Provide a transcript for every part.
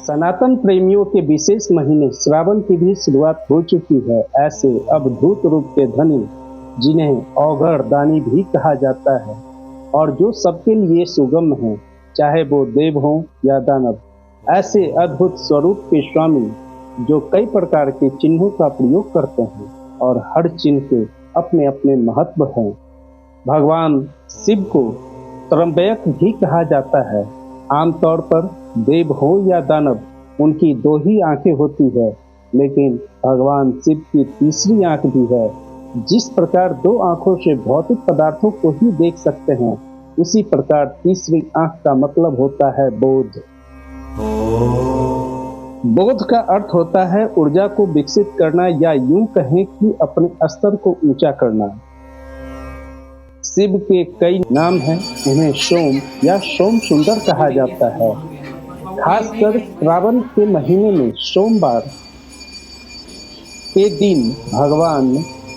सनातन प्रेमियों के विशेष महीने श्रावण की भी शुरुआत हो चुकी है। ऐसे अद्भुत रूप के धनी जिन्हें अवघड़ दानी भी कहा जाता है और जो सबके लिए सुगम है, चाहे वो देव हो या दानव। ऐसे अद्भुत स्वरूप के स्वामी जो कई प्रकार के चिन्हों का प्रयोग करते हैं और हर चिन्ह के अपने अपने महत्व हैं। भगवान शिव को त्र्यंबक भी कहा जाता है। आमतौर पर देव हो या दानव, उनकी दो ही आंखें होती है, लेकिन भगवान शिव की तीसरी आंख भी है। जिस प्रकार दो आंखों से भौतिक पदार्थों को ही देख सकते हैं, उसी प्रकार तीसरी आंख का मतलब होता है बोध। बोध का अर्थ होता है ऊर्जा को विकसित करना, या यूं कहें कि अपने स्तर को ऊंचा करना। शिव के कई नाम हैं। उन्हें सोम या सोम सुंदर कहा जाता है। खासकर श्रावण के महीने में सोमवार के दिन भगवान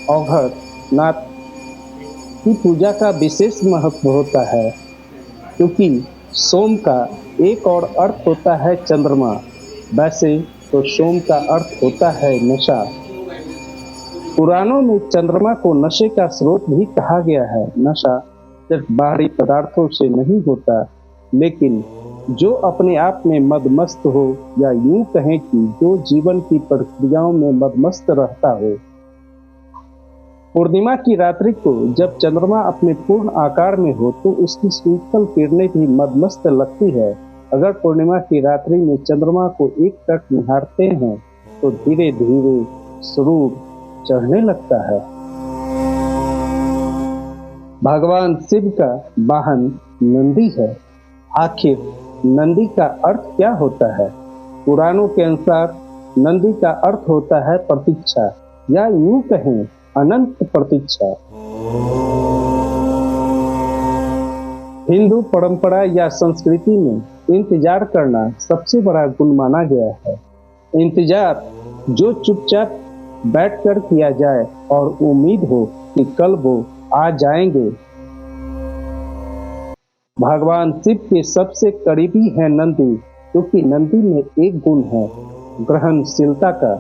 अवघड़ नाथ की पूजा का विशेष महत्व होता है, क्योंकि सोम का एक और अर्थ होता है चंद्रमा। वैसे तो सोम का अर्थ होता है नशा। पुराणों में चंद्रमा को नशे का स्रोत भी कहा गया है। नशा सिर्फ बाहरी पदार्थों से नहीं होता, लेकिन जो अपने आप में मदमस्त हो, या यूं कहें कि जो जीवन की प्रक्रियाओं में मदमस्त रहता हो। पूर्णिमा की रात्रि को जब चंद्रमा अपने पूर्ण आकार में हो तो उसकी शीतल किरणें भी मदमस्त लगती है। अगर पूर्णिमा की रात्रि में चंद्रमा को एक टक निहारते हैं तो धीरे धीरे स्वरूप चढ़ने लगता है। भगवान शिव का वाहन नंदी है। आखिर नंदी का अर्थ क्या होता है? पुराणों के अनुसार नंदी का अर्थ होता है प्रतीक्षा, या यूं कहें अनंत प्रतीक्षा। हिंदू परंपरा या संस्कृति में इंतजार करना सबसे बड़ा गुण माना गया है। इंतजार जो चुपचाप बैठकर किया जाए और उम्मीद हो कि कल वो आ जाएंगे। भगवान शिव के सबसे करीबी है नंदी, क्योंकि नंदी में एक गुण है ग्रहणशीलता का।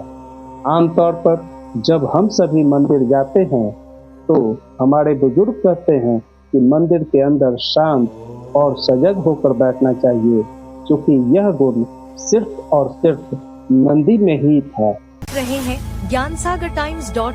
आमतौर पर जब हम सभी मंदिर जाते हैं तो हमारे बुजुर्ग कहते हैं कि मंदिर के अंदर शांत और सजग होकर बैठना चाहिए, क्योंकि यह गुण सिर्फ और सिर्फ नंदी में ही था। रहे हैं ज्ञानसागर times.com